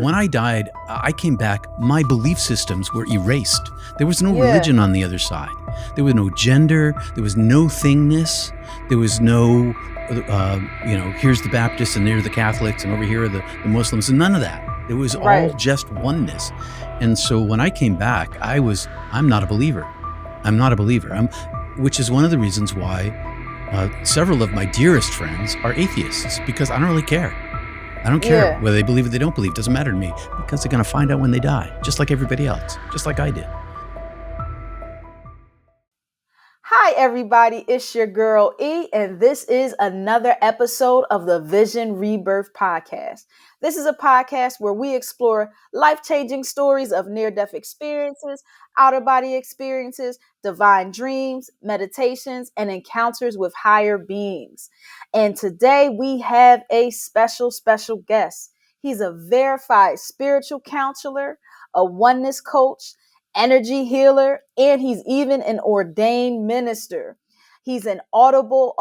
When I died, I came back, my belief systems were erased. There was no Yeah. religion on the other side. There was no gender. There was no thingness. There was no, here's the Baptists and there are the Catholics and over here are the Muslims, and none of that. It was all Right. just oneness. And so when I came back, I'm not a believer. I'm not a believer. Which is one of the reasons why several of my dearest friends are atheists, because I don't really care. I don't care Yeah. whether they believe or they don't believe. It doesn't matter to me, because they're going to find out when they die, just like everybody else, just like I did. Hi, everybody. It's your girl E, and this is another episode of the Vision Rebirth Podcast. This is a podcast where we explore life-changing stories of near-death experiences, outer-body experiences, divine dreams, meditations, and encounters with higher beings. And today we have a special guest. He's a verified spiritual counselor, a oneness coach, energy healer, and he's even an ordained minister. He's an Audible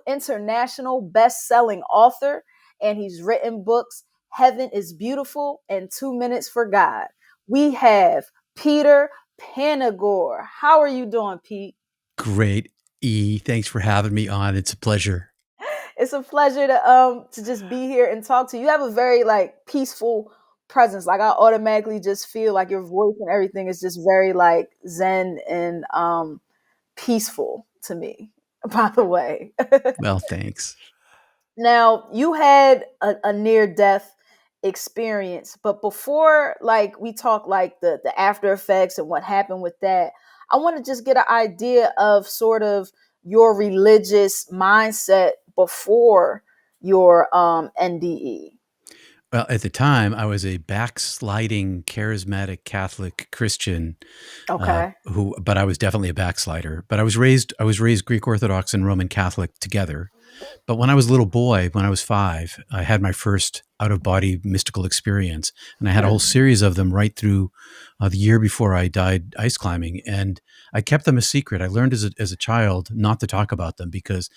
international best-selling author, and he's written books Heaven is Beautiful and 2 Minutes for God. We have Peter Panagore. How are you doing, Pete? Great, E. Thanks for having me on. It's a pleasure. It's a pleasure to just be here and talk to you. You have a very peaceful presence. Like, I automatically just feel like your voice and everything is just very zen and peaceful to me, by the way. Well, thanks. Now, you had a near death experience, but before we talk the after effects and what happened with that, I want to just get an idea of sort of your religious mindset before your NDE. Well, at the time, I was a backsliding, charismatic Catholic Christian, Okay. but I was definitely a backslider. But I was raised Greek Orthodox and Roman Catholic together. But when I was a little boy, when I was 5, I had my first out-of-body mystical experience, and I had a whole series of them right through the year before I died ice climbing, and I kept them a secret. I learned as a child not to talk about them,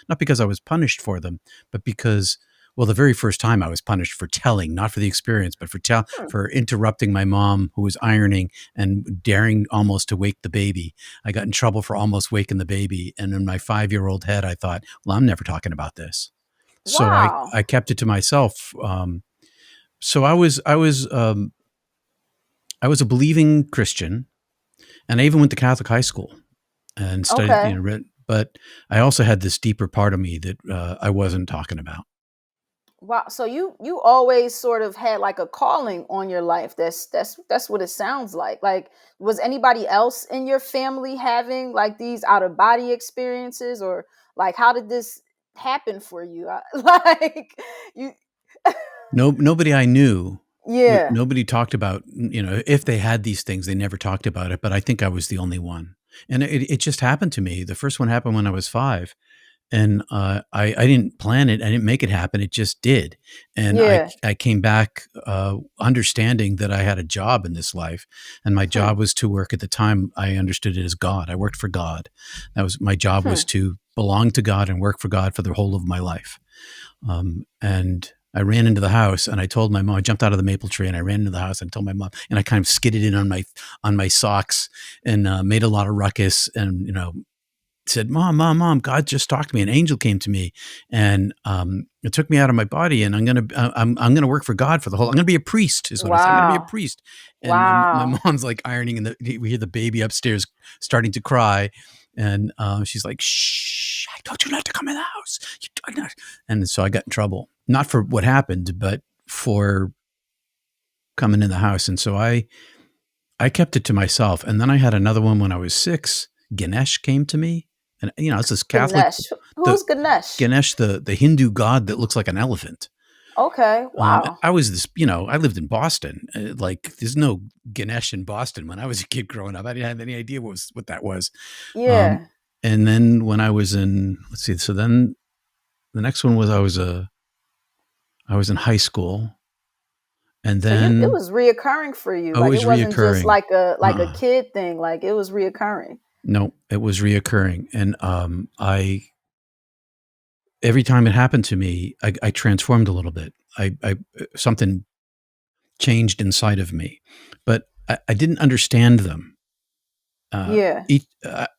not because I was punished for them, but because, well, the very first time I was punished for telling, not for the experience, but for interrupting my mom, who was ironing and daring almost to wake the baby. I got in trouble for almost waking the baby. And in my 5-year-old head, I thought, well, I'm never talking about this. So Wow. I kept it to myself. So I was a believing Christian, and I even went to Catholic high school and studied, Okay. but I also had this deeper part of me that I wasn't talking about. Wow. So you always sort of had like a calling on your life. That's what it sounds like. Like, was anybody else in your family having like these out of body experiences, or like how did this happen for you? Like you No, nobody I knew. Yeah. Nobody talked about, if they had these things, they never talked about it. But I think I was the only one. And it just happened to me. The first one happened when I was 5. And I didn't plan it. I didn't make it happen. It just did. And Yeah. I came back understanding that I had a job in this life. And my job was to work. At the time, I understood it as God. I worked for God. My job was to belong to God and work for God for the whole of my life. And I ran into the house and I told my mom. I jumped out of the maple tree and I ran into the house and told my mom. And I kind of skidded in on my socks and made a lot of ruckus and said, Mom, God just talked to me. An angel came to me and it took me out of my body, and I'm gonna work for God for the whole. I'm gonna be a priest, is what I said. I'm gonna be a Wow. priest. And my Wow. mom's like ironing, and we hear the baby upstairs starting to cry, and she's like, "Shh! I told you not to come in the house. You do not." And so I got in trouble, not for what happened, but for coming in the house. And so I kept it to myself. And then I had another one when I was 6. Ganesh came to me. And, it's this Catholic, Ganesh. Who's Ganesh? the Hindu god that looks like an elephant. Okay. Wow. I was this, I lived in Boston. There's no Ganesh in Boston when I was a kid growing up. I didn't have any idea what that was. Yeah. And then when I was in, let's see, so then the next one was I was in high school. And then So it was reoccurring for you. Oh, it was It wasn't just reoccurring. like a kid thing. Like, it was reoccurring. No, it was reoccurring. And every time it happened to me, I transformed a little bit. Something changed inside of me, but I didn't understand them. Yeah.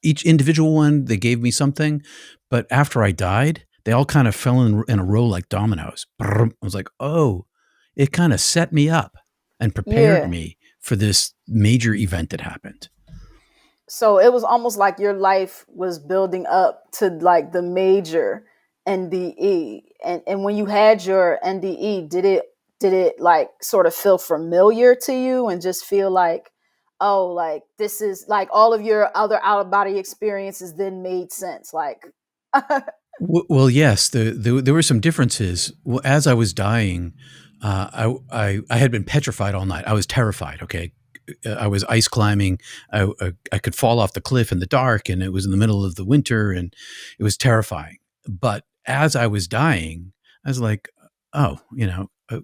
Each individual one, they gave me something, but after I died, they all kind of fell in a row like dominoes. I was like, oh, it kind of set me up and prepared Yeah. me for this major event that happened. So it was almost like your life was building up to like the major NDE. And when you had your NDE, did it like sort of feel familiar to you and just feel like, oh, like this is like all of your other out of body experiences then made sense. Like Well, yes, there were some differences. Well, as I was dying, I had been petrified all night. I was terrified. Okay, I was ice climbing. I could fall off the cliff in the dark, and it was in the middle of the winter, and it was terrifying. But as I was dying, I was like, oh,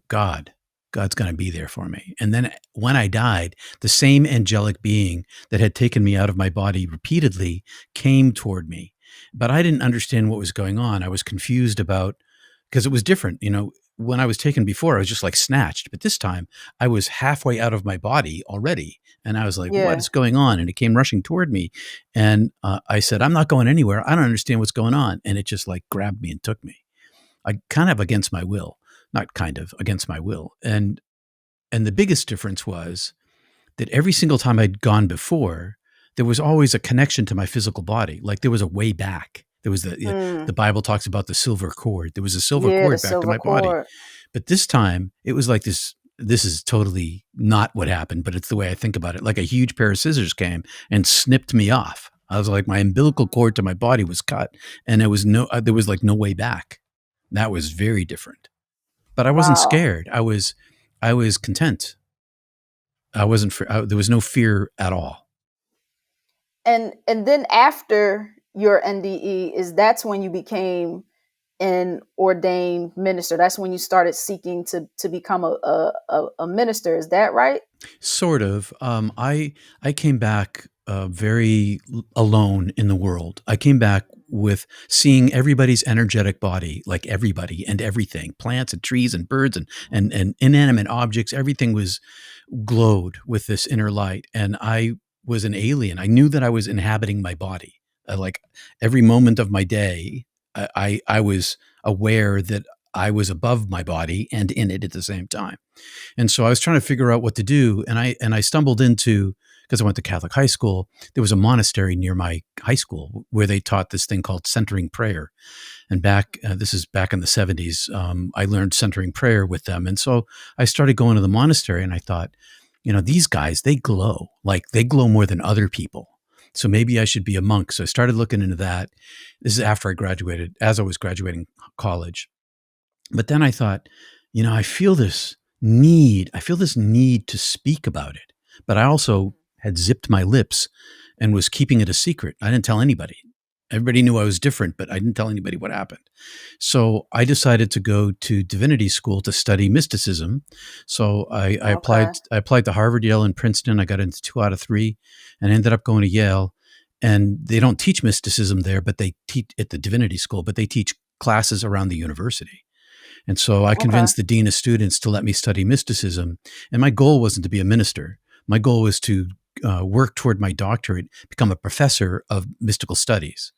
God's going to be there for me. And then when I died, the same angelic being that had taken me out of my body repeatedly came toward me, but I didn't understand what was going on. I was confused about, because it was different. When I was taken before, I was just like snatched, but this time I was halfway out of my body already. And I was like, what yeah. is going on? And it came rushing toward me. And I said, I'm not going anywhere. I don't understand what's going on. And it just like grabbed me and took me. I kind of against my will, not kind of against my will. And the biggest difference was that every single time I'd gone before, there was always a connection to my physical body. Like there was a way back. There was the Mm. Bible talks about the silver cord. There was a silver Yeah, the cord back to silver my body. cord. But this time it was like this. This is totally not what happened, but it's the way I think about it. Like a huge pair of scissors came and snipped me off. I was like, my umbilical cord to my body was cut, and there was like no way back. That was very different. But I wasn't Wow. scared. I was content. I wasn't. There was no fear at all. And then after your NDE is that's when you became an ordained minister. That's when you started seeking to become a minister. Is that right? Sort of. I came back very alone in the world. I came back with seeing everybody's energetic body, like everybody and everything, plants and trees and birds and inanimate objects. Everything was glowed with this inner light, and I was an alien. I knew that I was inhabiting my body. Like every moment of my day, I was aware that I was above my body and in it at the same time. And so I was trying to figure out what to do, and I stumbled into, because I went to Catholic high school, there was a monastery near my high school where they taught this thing called centering prayer. And this is back in the 70s, I learned centering prayer with them. And so I started going to the monastery, and I thought, these guys, they glow. Like they glow more than other people. So maybe I should be a monk. So I started looking into that. This is after I graduated, as I was graduating college. But then I thought, I feel this need to speak about it. But I also had zipped my lips and was keeping it a secret. I didn't tell anybody. Everybody knew I was different, but I didn't tell anybody what happened. So I decided to go to divinity school to study mysticism. So I Okay. applied to Harvard, Yale, and Princeton. I got into 2 out of 3 and ended up going to Yale. And they don't teach mysticism there, but they teach at the divinity school, but they teach classes around the university. And so I Okay. convinced the dean of students to let me study mysticism. And my goal wasn't to be a minister. My goal was to work toward my doctorate, become a professor of mystical studies.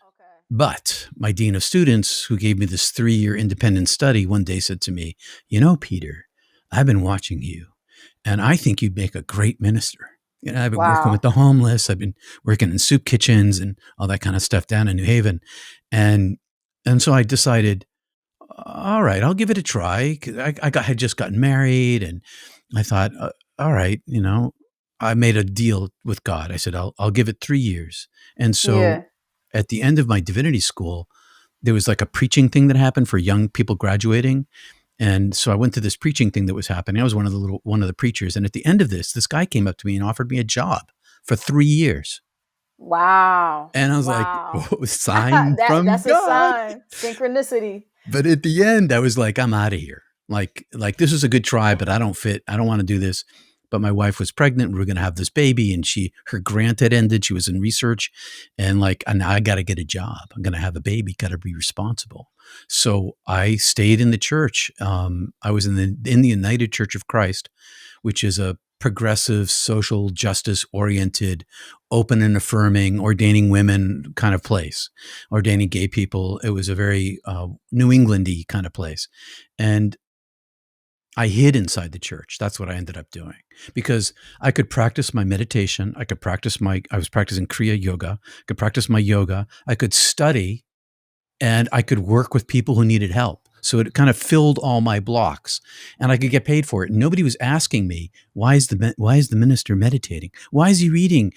Okay. But my dean of students, who gave me this 3-year independent study, one day said to me, Peter, I've been watching you, and I think you'd make a great minister. I've been working with Wow. the homeless. I've been working in soup kitchens and all that kind of stuff down in New Haven. And so I decided, all right, I'll give it a try. Had just gotten married, and I thought, all right, I made a deal with God. I said, I'll give it 3 years. And so Yeah. at the end of my divinity school, there was like a preaching thing that happened for young people graduating. And so I went to this preaching thing that was happening. I was one of the preachers. And at the end of this guy came up to me and offered me a job for 3 years. Wow. And I was like, Wow. oh, sign from That's a God. sign. Synchronicity. But at the end, I was like, I'm out of here. Like this is a good try, but I don't fit. I don't want to do this. but my wife was pregnant. We were going to have this baby, and her grant had ended. She was in research, and now I got to get a job. I'm going to have a baby. Got to be responsible. So I stayed in the church. I was in the United Church of Christ, which is a progressive, social justice oriented, open and affirming, ordaining women kind of place, ordaining gay people. It was a very New Englandy kind of place, and I hid inside the church. That's what I ended up doing, because I could practice my meditation. I was practicing Kriya yoga. I could practice my yoga. I could study, and I could work with people who needed help. So it kind of filled all my blocks, and I could get paid for it. Nobody was asking me, why is the minister meditating? Why is he reading,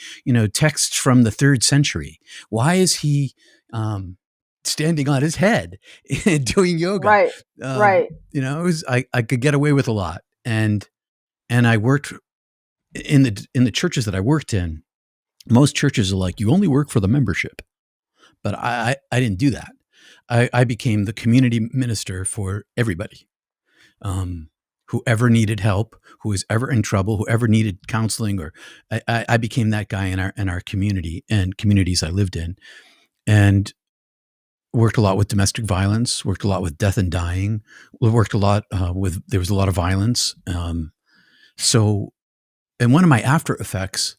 texts from the 3rd century? Why is he standing on his head doing yoga? Right. Right. I could get away with a lot, and I worked in the churches that I worked in. Most churches are like, you only work for the membership, but I didn't do that. I became the community minister for everybody, whoever needed help, who was ever in trouble, whoever needed counseling, or I became that guy in our community and communities I lived in, and worked a lot with domestic violence, worked a lot with death and dying, worked a lot there was a lot of violence. So, and one of my after effects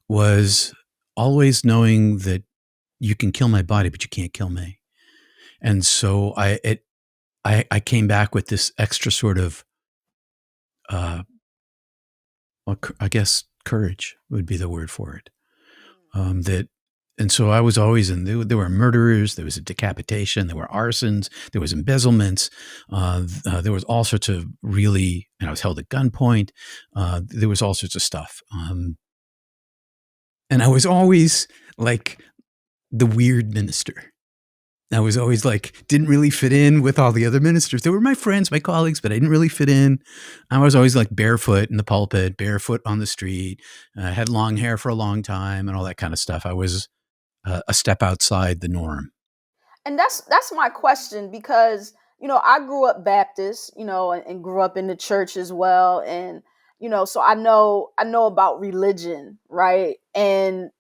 was always knowing that you can kill my body, but you can't kill me. And so I came back with this extra sort of, I guess courage would be the word for it. And so I was always there were murderers, there was a decapitation, there were arsons, there was embezzlements, there was all sorts of really, and I was held at gunpoint. There was all sorts of stuff. And I was always like the weird minister. I was always didn't really fit in with all the other ministers. They were my friends, my colleagues, but I didn't really fit in. I was always barefoot in the pulpit, barefoot on the street, had long hair for a long time and all that kind of stuff. I was a step outside the norm. And that's my question, because I grew up Baptist, and grew up in the church as well, and so I know about religion, right? And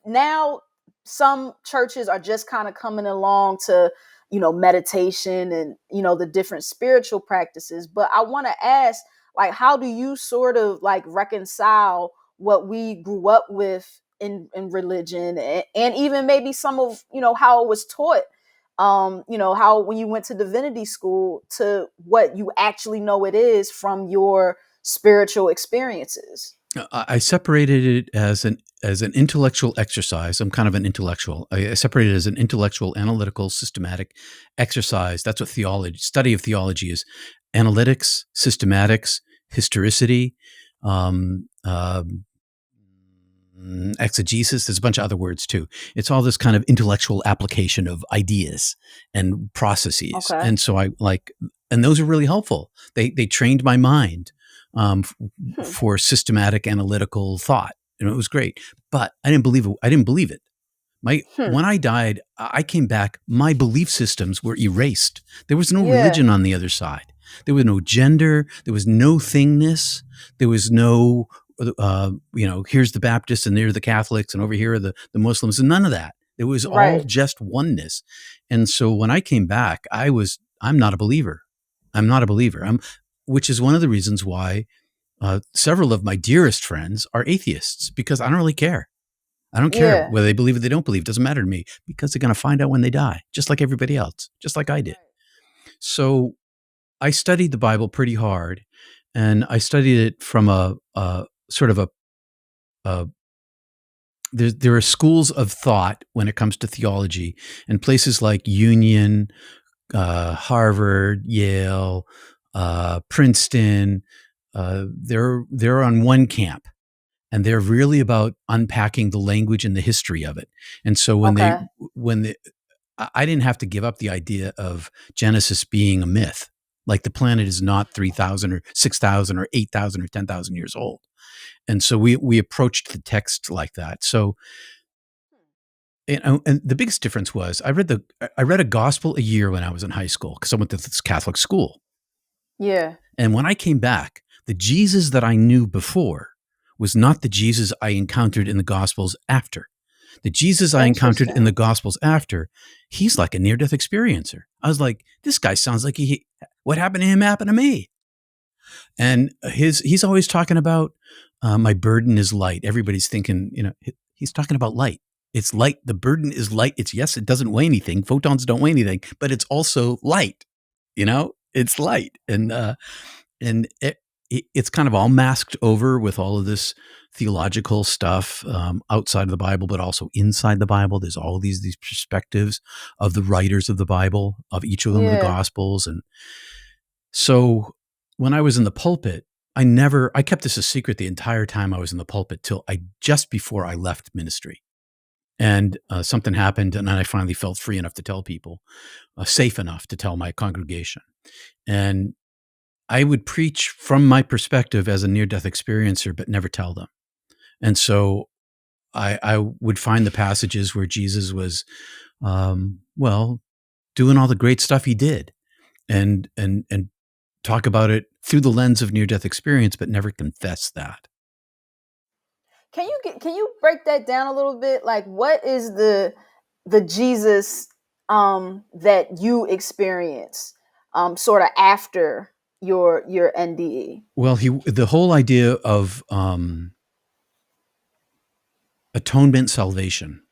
now some churches are just kind of coming along to meditation and the different spiritual practices, but I want to ask, how do you sort of reconcile what we grew up with in religion, and even maybe some of how it was taught, how when you went to divinity school, to what you actually know it is from your spiritual experiences? I separated it as an intellectual exercise. I'm kind of an intellectual. I separated it as an intellectual, analytical, systematic exercise. That's what study of theology is: analytics, systematics, historicity, exegesis. There's a bunch of other words too. It's all this kind of intellectual application of ideas and processes. Okay. And so and those are really helpful. They trained my mind for systematic analytical thought. It was great, but I didn't believe it. When I died, I came back. My belief systems were erased. There was no religion on the other side. There was no gender. There was no thingness. There was no, here's the Baptists and there are the Catholics and over here are the Muslims, and none of that. It was all just oneness. And so when I came back, I'm not a believer. I'm not a believer. Which is one of the reasons why several of my dearest friends are atheists, because I don't really care. I don't care whether they believe it, they don't believe. It doesn't matter to me, because they're going to find out when they die, just like everybody else, just like I did. So I studied the Bible pretty hard, and I studied it from a sort of there are schools of thought when it comes to theology, and places like Union, Harvard, Yale, Princeton, they're on one camp, and they're really about unpacking the language and the history of it. And so I didn't have to give up the idea of Genesis being a myth. Like the planet is not 3,000 or 6,000 or 8,000 or 10,000 years old. And so we approached the text like that. So, and the biggest difference was I read a gospel a year when I was in high school, because I went to this Catholic school. Yeah. And when I came back, The Jesus that I knew before was not the Jesus I encountered in the Gospels after. The Jesus I encountered in the Interesting. Gospels after, he's like a near-death experiencer. I was like, this guy sounds like what happened to him happened to me. And he's always talking about my burden is light. Everybody's thinking, he's talking about light. It's light. The burden is light. Yes, it doesn't weigh anything. Photons don't weigh anything, but it's also light. It's light, and it's kind of all masked over with all of this theological stuff outside of the Bible, but also inside the Bible. There's all these perspectives of the writers of the Bible, of each of them, the Gospels, and so when I was in the pulpit, I kept this a secret the entire time I was in the pulpit till just before I left ministry. And something happened, and then I finally felt free enough to tell people, safe enough to tell my congregation. And I would preach from my perspective as a near-death experiencer, but never tell them. And so I would find the passages where Jesus was, doing all the great stuff he did, and talk about it through the lens of near-death experience, but never confess that. Can you break that down a little bit? Like, what is the Jesus that you experience sort of after your NDE? Well, the whole idea of atonement, salvation,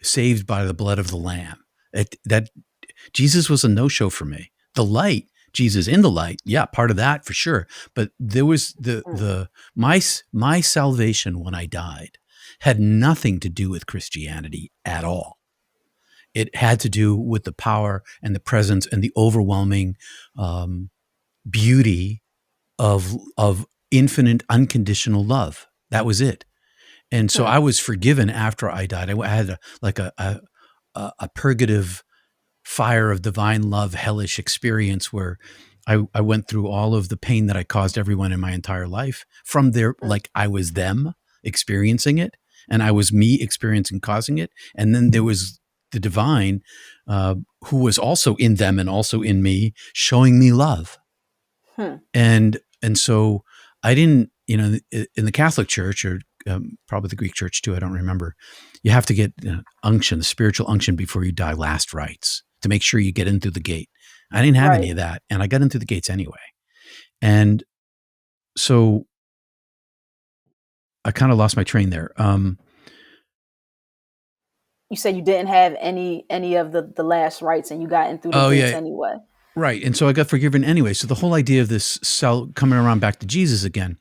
saved by the blood of the Lamb. That Jesus was a no-show for me. The light, Jesus in the light, yeah, part of that for sure. But there was my salvation when I died had nothing to do with Christianity at all. It had to do with the power and the presence and the overwhelming beauty of infinite unconditional love. That was it. And so I was forgiven after I died. I had a purgative fire of divine love, hellish experience where I went through all of the pain that I caused everyone in my entire life from there, like I was them experiencing it and I was me experiencing causing it. And then there was the divine who was also in them and also in me showing me love. And so I didn't, in the Catholic Church or probably the Greek Church too, I don't remember, you have to get unction, the spiritual unction before you die, last rites, to make sure you get in through the gate. I didn't have any of that, and I got in through the gates anyway. And so I kind of lost my train there. You said you didn't have any of the last rites, and you got in through the gates anyway. Right, and so I got forgiven anyway. So the whole idea of this coming around back to Jesus again,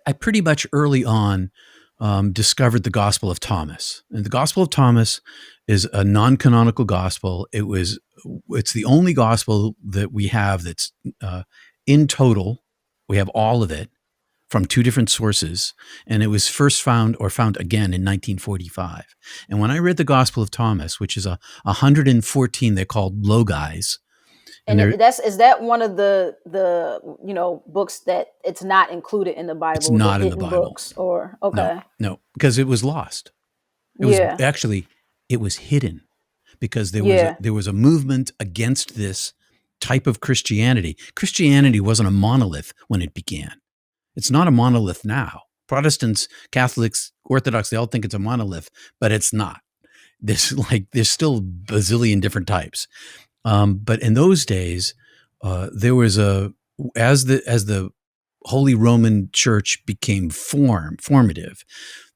I pretty much early on discovered the Gospel of Thomas. And the Gospel of Thomas is a non-canonical gospel. It's the only gospel that we have that's in total. We have all of it from two different sources, and it was first found again in 1945. And when I read the Gospel of Thomas, which is 114, they're called logis. And is that one of the books that it's not included in the Bible? It's not in the Bible. Books, or okay, no, because it was lost. It was hidden because there was a movement against this type of Christianity. Christianity wasn't a monolith when it began. It's not a monolith now. Protestants, Catholics, Orthodox, they all think it's a monolith, but it's not. There's still a bazillion different types. But in those days, there was as the Holy Roman Church became formative,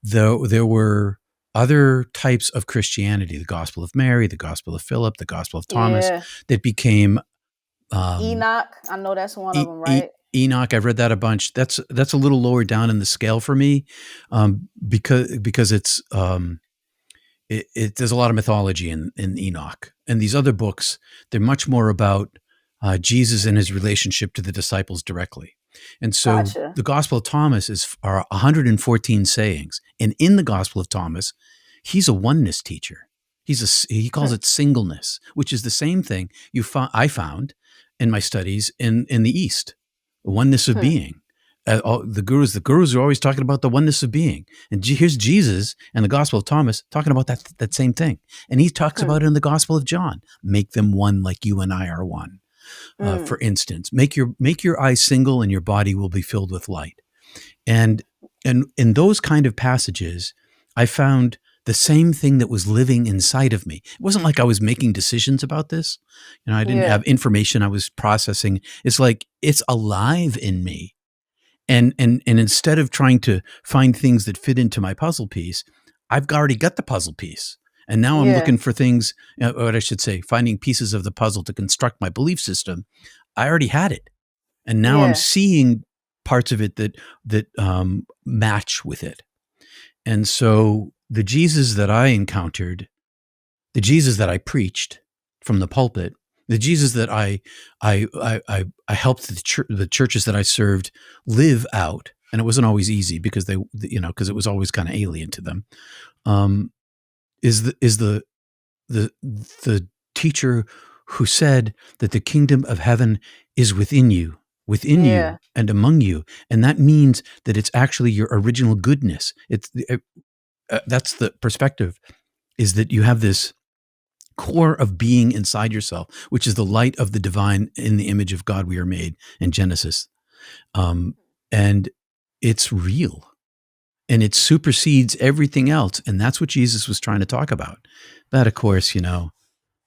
there were other types of Christianity, the Gospel of Mary, the Gospel of Philip, the Gospel of Thomas, that became Enoch. I know that's one of them, right? Enoch, I've read that a bunch. That's a little lower down in the scale for me, because it's there's a lot of mythology in Enoch. And these other books, they're much more about Jesus and his relationship to the disciples directly. And so the Gospel of Thomas are 114 sayings. And in the Gospel of Thomas, he's a oneness teacher. He calls it singleness, which is the same thing I found in my studies in the East, oneness of being. The gurus are always talking about the oneness of being. And here's Jesus and the Gospel of Thomas talking about that same thing. And he talks about it in the Gospel of John. Make them one like you and I are one. Mm. For instance, make your eyes single and your body will be filled with light. And in those kind of passages, I found the same thing that was living inside of me. It wasn't like I was making decisions about this. I didn't Yeah. have information I was processing. It's like it's alive in me. And instead of trying to find things that fit into my puzzle piece, I've already got the puzzle piece. And now I'm Yeah. looking for things, what I should say, finding pieces of the puzzle to construct my belief system. I already had it. And now I'm Yeah. seeing parts of it that match with it. And so the Jesus that I encountered, the Jesus that I preached from the pulpit, the Jesus that I helped the churches that I served live out, and it wasn't always easy because because it was always kind of alien to them. Um, is the teacher who said that the kingdom of heaven is within Yeah. you and among you, and that means that it's actually your original goodness. That's the perspective, is that you have this core of being inside yourself, which is the light of the divine. In the image of God we are made in Genesis, and it's real, and it supersedes everything else, and that's what Jesus was trying to talk about. But of course,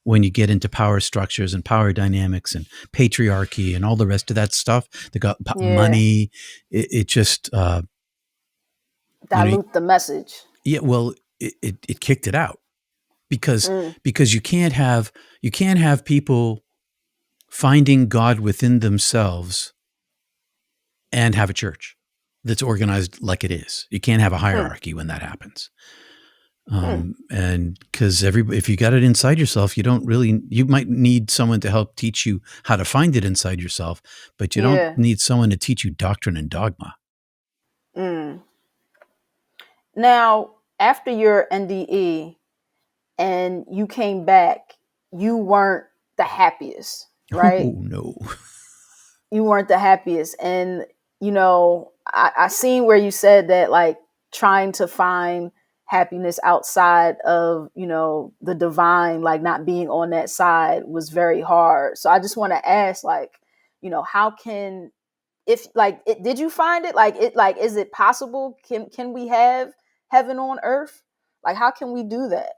when you get into power structures and power dynamics and patriarchy and all the rest of that stuff, they got Yeah. money. It just, you know, Dilute the message. yeah. Well, it kicked it out because Mm. because you can't have people finding God within themselves and have a church that's organized like it is. You can't have a Hmm. hierarchy when that happens. Hmm. And because if you got it inside yourself, you might need someone to help teach you how to find it inside yourself, but you don't Yeah. need someone to teach you doctrine and dogma. Mm. Now, after your NDE and you came back, you weren't the happiest, right? Oh no. You weren't the happiest. And, I seen where you said that, like, trying to find happiness outside of, the divine, like not being on that side was very hard. So I just want to ask, like, how can, if like did you find it, like is it possible, can we have heaven on earth? Like, how can we do that?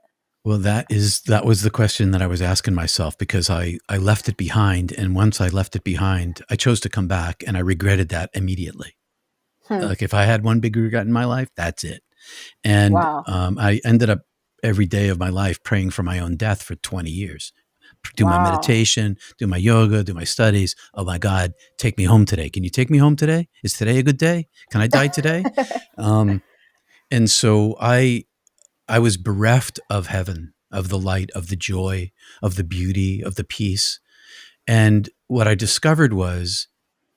Well, that was the question that I was asking myself, because I left it behind, and once I left it behind, I chose to come back, and I regretted that immediately. Hmm. Like, if I had one big regret in my life, that's it. And Wow. I ended up every day of my life praying for my own death for 20 years. Do my Wow. meditation, do my yoga, do my studies. Oh my God, take me home today. Can you take me home today? Is today a good day? Can I die today? Um, and so I was bereft of heaven, of the light, of the joy, of the beauty, of the peace. And what I discovered was,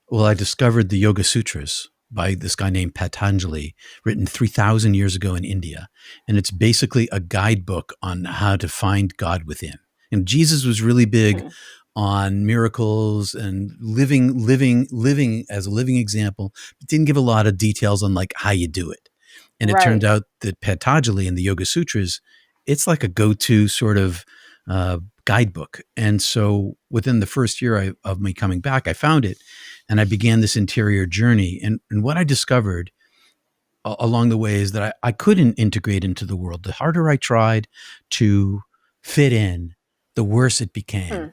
well, I discovered the Yoga Sutras by this guy named Patanjali, written 3,000 years ago in India. And it's basically a guidebook on how to find God within. And Jesus was really big Hmm. on miracles and living as a living example, but didn't give a lot of details on like how you do it. And it turned Right. out that Patanjali and the Yoga Sutras, it's like a go-to sort of guidebook. And so within the first year of me coming back, I found it, and I began this interior journey. And what I discovered along the way is that I couldn't integrate into the world. The harder I tried to fit in, the worse it became. Hmm.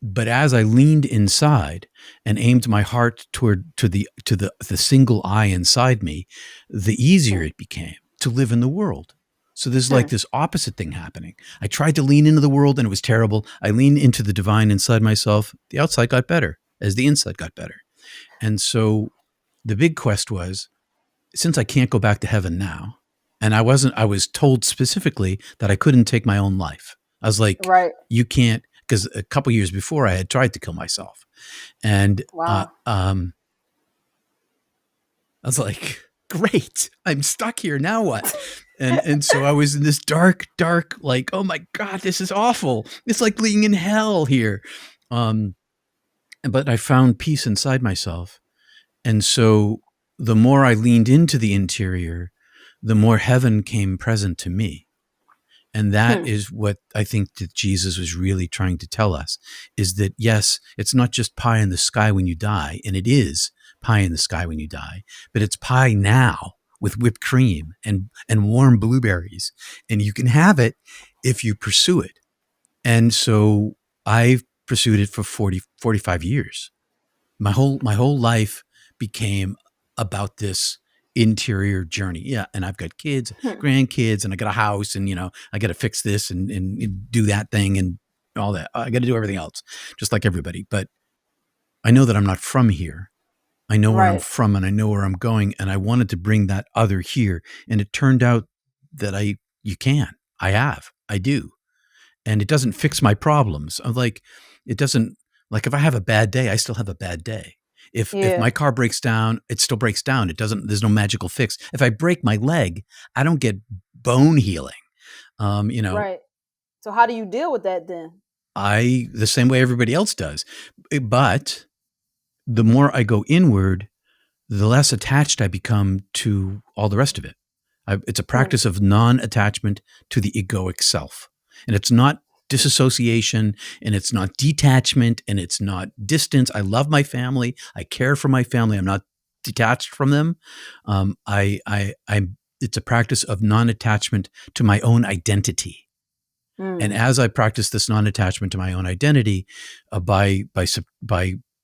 But as I leaned inside and aimed my heart to the single eye inside me, the easier Hmm. it became to live in the world. So there's Hmm. like this opposite thing happening. I tried to lean into the world and it was terrible. I leaned into the divine inside myself. The outside got better as the inside got better. And so the big quest was, since I can't go back to heaven now, and I was told specifically that I couldn't take my own life. I was like, Right. you can't, because a couple years before I had tried to kill myself. And Wow. I was like, great, I'm stuck here. Now what? And so I was in this dark, like, oh my God, this is awful. It's like being in hell here. Um, but I found peace inside myself. And so the more I leaned into the interior, the more heaven came present to me. And that Hmm. is what I think that Jesus was really trying to tell us, is that, yes, it's not just pie in the sky when you die, and it is pie in the sky when you die, but it's pie now with whipped cream and warm blueberries. And you can have it if you pursue it. And so I've pursued it for 45 years. My whole life became about this interior journey. Yeah, and I've got kids, Hmm. grandkids, and I got a house, and I got to fix this and do that thing and all that. I got to do everything else, just like everybody. But I know that I'm not from here. I know where I'm Right. from, and I know where I'm going, and I wanted to bring that other here. And it turned out that you can. I do, and it doesn't fix my problems. I'm like, it doesn't, like, if I have a bad day, I still have a bad day. If Yeah. my car breaks down, it still breaks down. It doesn't. There's no magical fix. If I break my leg, I don't get bone healing. Um, you know, Right. So how do you deal with that then? I the same way everybody else does. But the more I go inward, the less attached I become to all the rest of it. It's a Hmm. practice of non-attachment to the egoic self. And it's not disassociation, and it's not detachment, and it's not distance. I love my family. I care for my family. I'm not detached from them. It's a practice of non-attachment to my own identity. And Hmm. as I practice this non-attachment to my own identity, by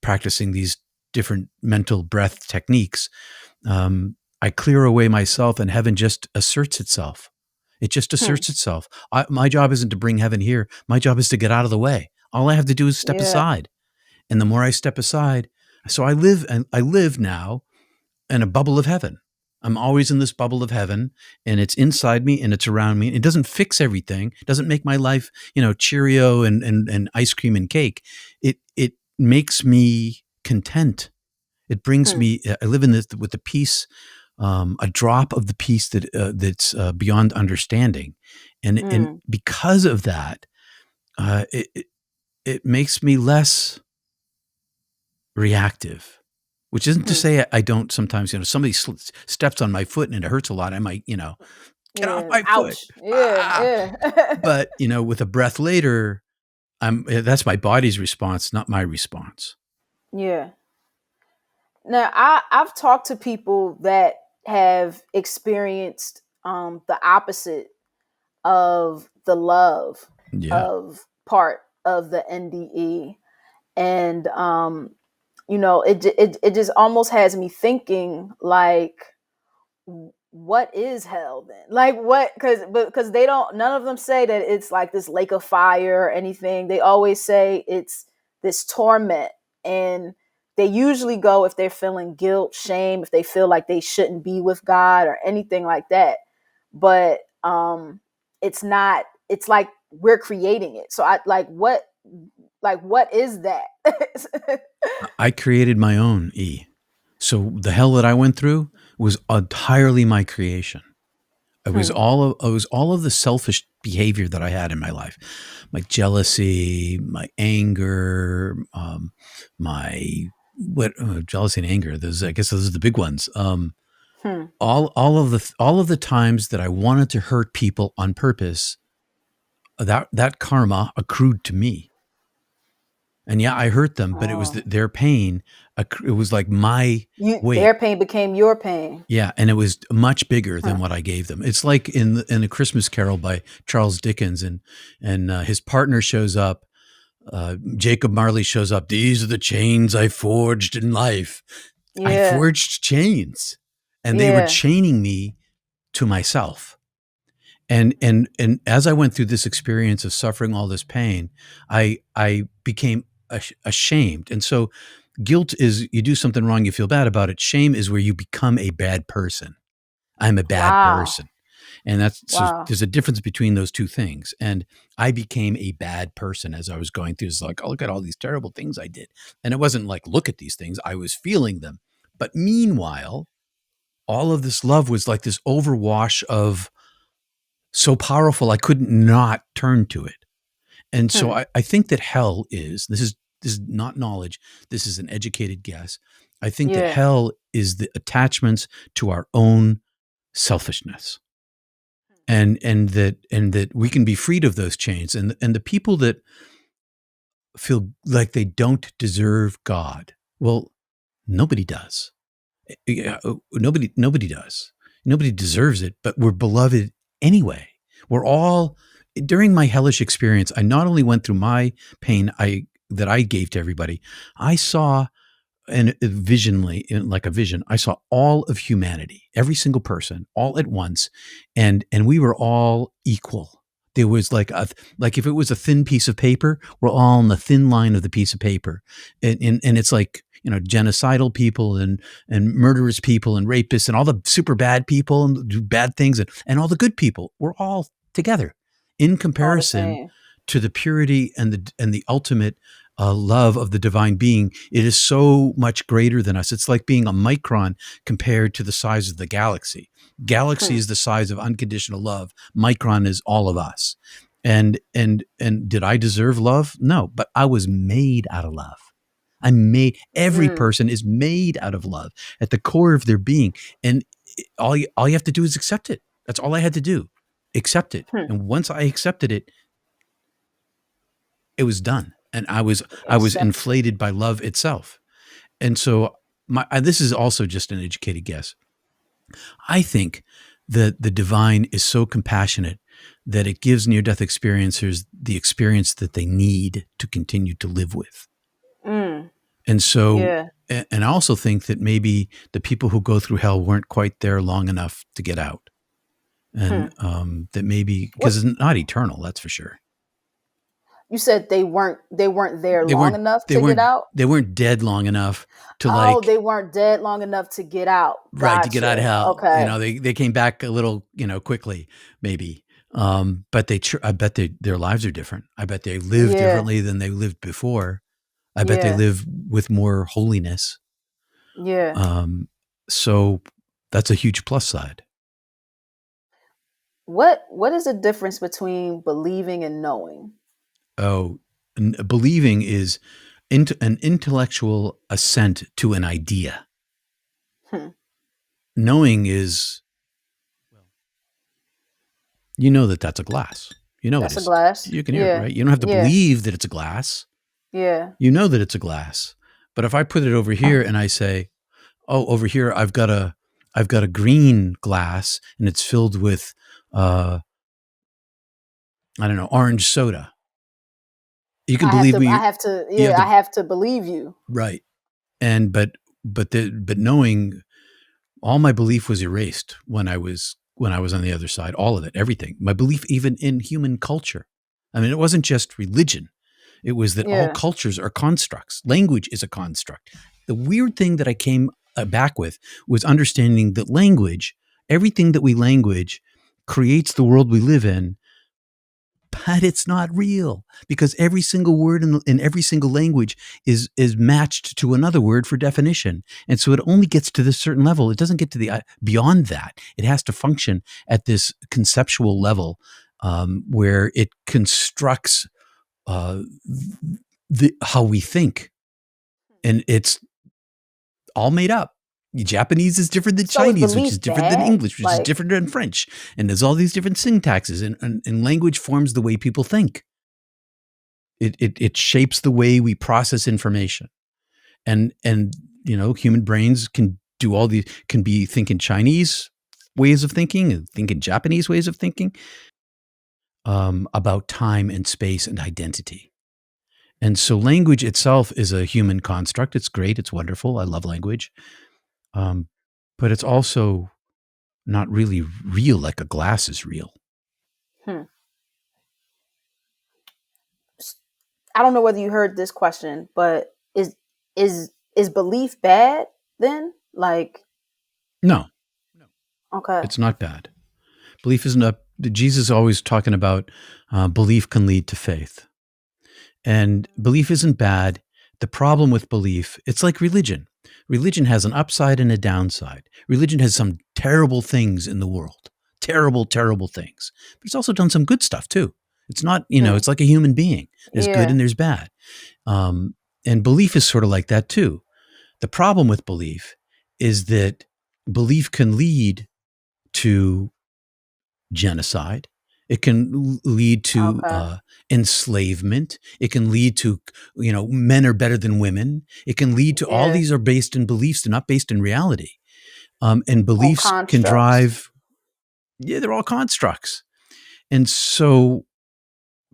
practicing these different mental breath techniques, I clear away myself, and heaven just asserts itself. It just Hmm. asserts itself. My job isn't to bring heaven here. My job is to get out of the way. All I have to do is step Yeah. aside. And the more I step aside, so I live now in a bubble of heaven. I'm always in this bubble of heaven, and it's inside me and it's around me. It doesn't fix everything. It doesn't make my life, Cheerio and ice cream and cake. It makes me content. It brings Hmm. me. I live in this with the peace, a drop of the peace that's beyond understanding, and Hmm. because of that, it makes me less reactive. Which isn't to Hmm. say I don't sometimes. Somebody steps on my foot and it hurts a lot. I might, get off Yeah. my foot. Ouch. Yeah. Ah, Yeah. but with a breath later, that's my body's response, not my response. Yeah. Now I've talked to people that have experienced the opposite of the love Yeah. of part of the NDE, and it just almost has me thinking like, what is hell then? Like what? Because they don't, none of them say that it's like this lake of fire or anything. They always say it's this torment, and they usually go if they're feeling guilt, shame, if they feel like they shouldn't be with God or anything like that. But it's not. It's like we're creating it. So I like what is that? I created my own E. So the hell that I went through was entirely my creation. Hmm. It was all of the selfish behavior that I had in my life, my jealousy, my anger, my what jealousy and anger. I guess those are the big ones. Hmm. All of the times that I wanted to hurt people on purpose, that karma accrued to me. And yeah, I hurt them, but it was Oh. their pain. It was like my weight. Their pain became your pain. Yeah, and it was much bigger than Huh. what I gave them. It's like in a Christmas Carol by Charles Dickens, and his partner shows up. Jacob Marley shows up. These are the chains I forged in life. I Yeah. forged chains, and they were Yeah. chaining me to myself. And as I went through this experience of suffering all this pain, I became ashamed. And so guilt is you do something wrong, you feel bad about it. Shame is where you become a bad person. I'm a bad Wow. person. And that's so Wow. there's a difference between those two things. And I became a bad person as I was going through. It's like, oh, look at all these terrible things I did. And it wasn't like, look at these things. I was feeling them. But meanwhile, all of this love was like this overwash of so powerful I couldn't not turn to it. And so Hmm. I think that hell this is not knowledge. This is an educated guess. I think that Yeah. hell is the attachments to our own selfishness. and that we can be freed of those chains. And the people that feel like they don't deserve God, well, nobody does. Nobody does. Nobody deserves it, but we're beloved anyway. We're all, during my hellish experience, I not only went through my pain that I gave to everybody, I saw, and visionly, like a vision, I saw all of humanity, every single person, all at once, and we were all equal. There was like if it was a thin piece of paper, we're all on the thin line of the piece of paper, and it's like, genocidal people and murderous people and rapists and all the super bad people and do bad things, and all the good people. We're all together in All the comparison same. to the purity and the ultimate love of the divine being. It is so much greater than us. It's like being a micron compared to the size of the galaxy. Galaxy Hmm. is the size of unconditional love. Micron is all of us. And did I deserve love? No, but I was made out of love. Every Mm. person is made out of love at the core of their being. And all you have to do is accept it. That's all I had to do. Accept it. Hmm. And once I accepted it, it was done. And I was Accept. inflated by love itself. And so this is also just an educated guess. I think that the divine is so compassionate that it gives near-death experiencers the experience that they need to continue to live with. Mm. And so, Yeah. and I also think that maybe the people who go through hell weren't quite there long enough to get out. Hmm. And that maybe, What because it's not eternal, that's for sure. you said, they weren't there They long weren't, enough they to get weren't, out? they weren't dead long enough to Oh, like, they weren't dead long enough to get out. right, to get out of Gotcha. hell. Okay. They came back a little, quickly, maybe. But I bet their lives are different. I bet they live Yeah. differently than they lived before. I bet they Yeah. live with more holiness. Yeah. So that's a huge plus side. What is the difference between believing and knowing? Oh, believing is an intellectual assent to an idea. Hmm. Knowing is, that's a glass. It That's a is. glass. You can hear it, Yeah. right? You don't have to Yeah. believe that it's a glass. Yeah. You know that it's a glass. But if I put it over here and I say, "Oh, over here I've got a green glass and it's filled with I don't know, orange soda." You can believe I me. have to, You have yeah, I to, have to believe you. right. And but knowing, all my belief was erased when I was on the other side. All of it, everything. My belief even in human culture. I mean, it wasn't just religion. It was that all Yeah. cultures are constructs. Language is a construct. The weird thing that I came back with was understanding that language, everything that we language, creates the world we live in, but it's not real, because every single word in every single language is matched to another word for definition. And so it only gets to this certain level. It doesn't get to the beyond that. It has to function at this conceptual level, where it constructs uh, how we think, and it's all made up. Japanese is different than So is Chinese, which belief is different than bad? English, which is Like, different than French, and there's all these different syntaxes, and language forms the way people think. It shapes the way we process information, and human brains can do all these, can be thinking Chinese ways of thinking and thinking Japanese ways of thinking, about time and space and identity. And so language itself is a human construct. It's great. It's wonderful. I love language. Um, but it's also not really real, like a glass is real. hmm. I don't know whether you heard this question, but is belief bad then? Like, No, okay. it's not bad. Belief isn't up. Jesus is always talking about belief can lead to faith. And belief isn't bad. The problem with belief, it's like religion. Religion has an upside and a downside. Religion has some terrible things in the world, terrible, terrible things. But it's also done some good stuff too. It's not, Hmm. it's like a human being. There's good Yeah. and there's bad. Um, and belief is sort of like that too. The problem with belief is that belief can lead to genocide. It can lead to Okay. enslavement. It can lead to, men are better than women. It can lead to all Yeah. these are based in beliefs. They're not based in reality. And All beliefs can constructs. drive, yeah, they're all constructs. And so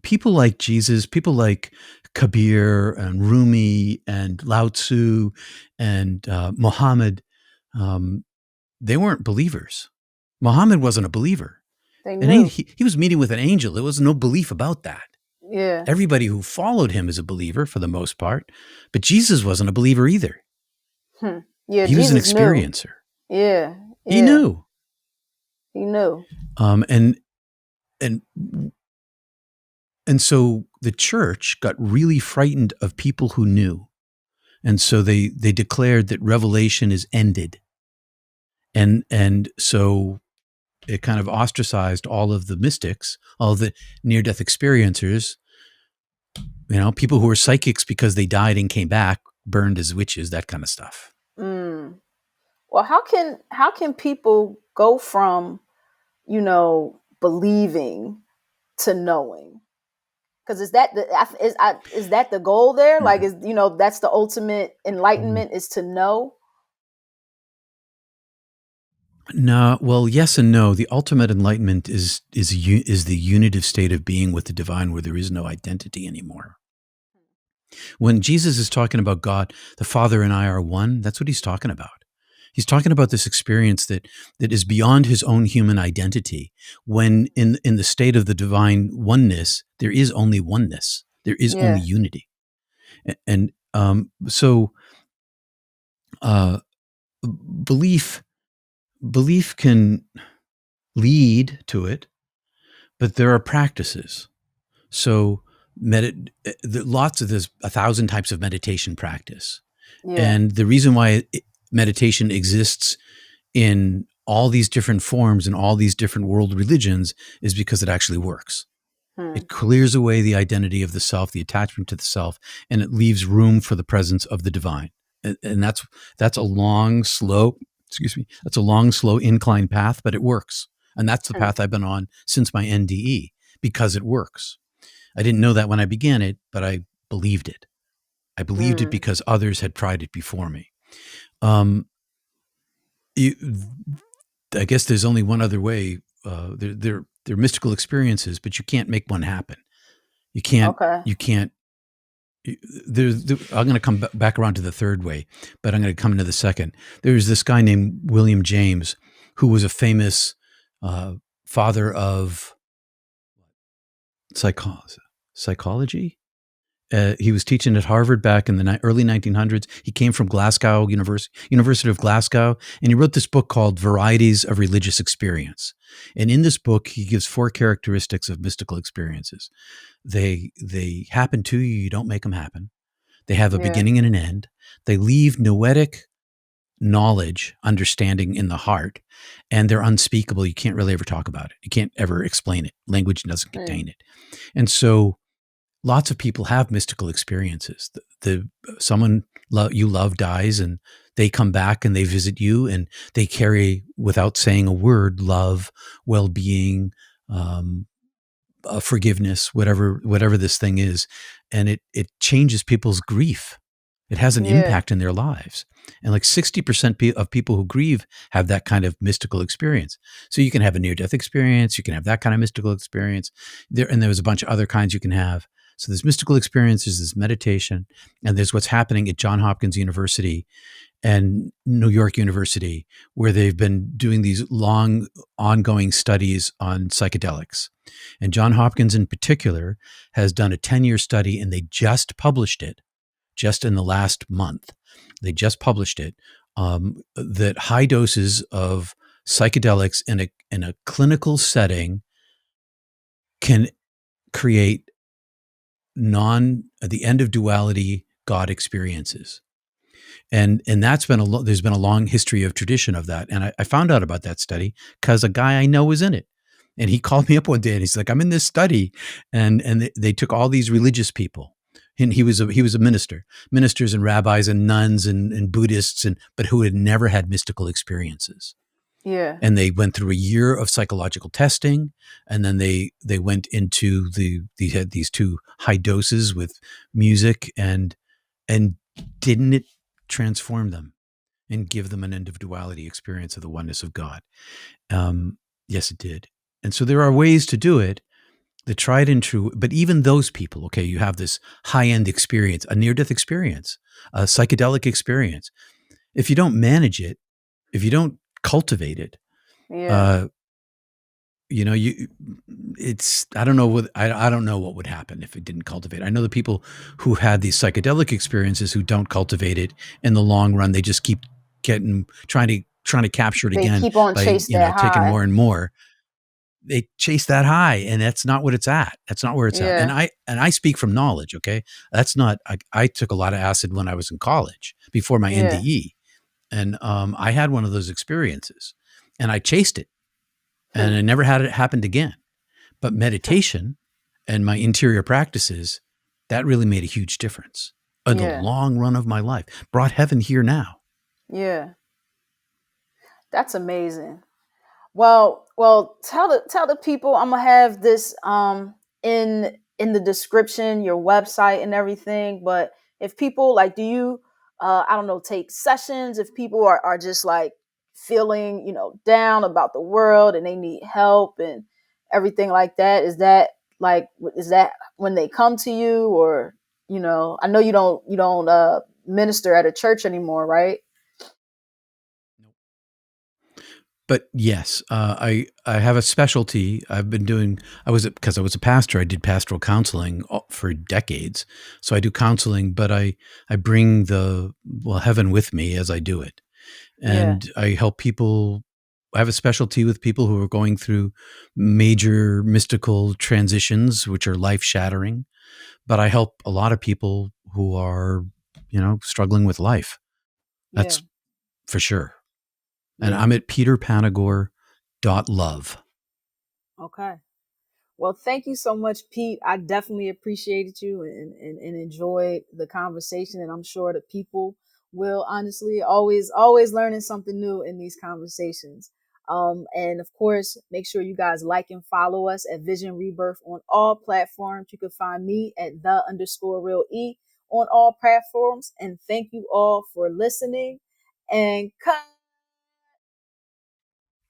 people like Jesus, people like Kabir and Rumi and Lao Tzu and Muhammad, um, they weren't believers. Muhammad wasn't a believer. They And knew. he was meeting with an angel. There was no belief about that. Yeah. Everybody who followed him is a believer for the most part, but Jesus wasn't a believer either. Hmm. Yeah, He was an Jesus knew. experiencer. Yeah. He Yeah. knew. He knew. And and and so the church got really frightened of people who knew. And so they declared that revelation is ended. And so it kind of ostracized all of the mystics, all of the near-death experiencers, people who were psychics because they died and came back, burned as witches, that kind of stuff. Mm. Well, how can people go from, believing to knowing? Because is that the goal there? Like, that's the ultimate enlightenment, is to know. No, well, yes and no. The ultimate enlightenment is the unitive state of being with the divine, where there is no identity anymore. When Jesus is talking about God, the Father and I are one, that's what he's talking about. He's talking about this experience that is beyond his own human identity. When in the state of the divine oneness, there is only oneness. There is only Yeah. unity. And so uh, belief can lead to it, but there are practices. So lots of there's 1,000 types of meditation practice. Yeah. And the reason why meditation exists in all these different forms and all these different world religions is because it actually works. Hmm. It clears away the identity of the self, the attachment to the self, and it leaves room for the presence of the divine. And that's a long, slow, that's a long, slow incline path, but it works. And that's the Hmm. path I've been on since my NDE, because it works. I didn't know that when I began it, but I believed it. I believed it Hmm. because others had tried it before me. You, I guess there's only one other way. They're mystical experiences, but you can't make one happen. You can't. Okay. You can't. I'm going to come back around to the third way, but I'm going to come into the second. There's this guy named William James, who was a famous father of psychology. He was teaching at Harvard back in the early 1900s. He came from Glasgow, University of Glasgow, and he wrote this book called Varieties of Religious Experience. And in this book, he gives 4 characteristics of mystical experiences. They happen to you. You don't make them happen. They have a Yeah. beginning and an end. They leave noetic knowledge, understanding in the heart, and they're unspeakable. You can't really ever talk about it. You can't ever explain it. Language doesn't contain it. And so lots of people have mystical experiences. Someone you love dies, and they come back and they visit you, and they carry, without saying a word, love, well-being, forgiveness, whatever this thing is, and it changes people's grief. It has an Yeah. impact in their lives. And like 60% of people who grieve have that kind of mystical experience. So you can have a near-death experience, you can have that kind of mystical experience. And there's a bunch of other kinds you can have. So there's mystical experiences, there's meditation, and there's what's happening at Johns Hopkins University and New York University, where they've been doing these long, ongoing studies on psychedelics. And Johns Hopkins in particular has done a 10-year study, and they just published it just in the last month. They just published it, that high doses of psychedelics in a clinical setting can create the end of duality God experiences. And that's been there's been a long history of tradition of that. And I found out about that study because a guy I know was in it. And he called me up one day and he's like, I'm in this study. And they took all these religious people. And he was a ministers and rabbis and nuns and Buddhists, but who had never had mystical experiences. Yeah. And they went through a year of psychological testing, and then they went into they had these two high doses with music, and didn't it transform them and give them an individuality experience of the oneness of God? Yes, it did. And so there are ways to do it, the tried and true. But even those people, okay, you have this high end experience, a near death experience, a psychedelic experience. If you don't manage it, if you don't cultivate it, Yeah. uh, you know, it's, I don't know what, I don't know what would happen if it didn't cultivate. I know the people who had these psychedelic experiences who don't cultivate it in the long run, they just keep trying to capture it They again keep on by, chase that taking more high. and more. They chase that high, and that's not what it's at. That's not where it's at. Yeah. And I speak from knowledge. Okay. That's not, I took a lot of acid when I was in college before my Yeah. NDE. And, I had one of those experiences and I chased it, and I never had it happen again. But meditation and my interior practices, that really made a huge difference in the Yeah. long run of my life. Brought heaven here now. Yeah. That's amazing. Well, tell the people. I'm gonna have this in the description, your website and everything. But if people like, do you I don't know, take sessions if people are just like feeling, down about the world and they need help and everything like that? Is that when they come to you, or I know you don't minister at a church anymore, right? But yes, I have a specialty. I've been doing. Because I was a pastor. I did pastoral counseling for decades. So I do counseling, but I bring the, well, heaven with me as I do it, Yeah. and I help people. I have a specialty with people who are going through major mystical transitions, which are life shattering. But I help a lot of people who are, struggling with life. Yeah. That's for sure. And Yeah. I'm at peterpanagore.love. Okay. Well, thank you so much, Pete. I definitely appreciated you and enjoyed the conversation. And I'm sure that people will honestly always learning something new in these conversations. And of course, make sure you guys like and follow us at Vision Rebirth on all platforms. You can find me at _real E on all platforms. And thank you all for listening, and cut.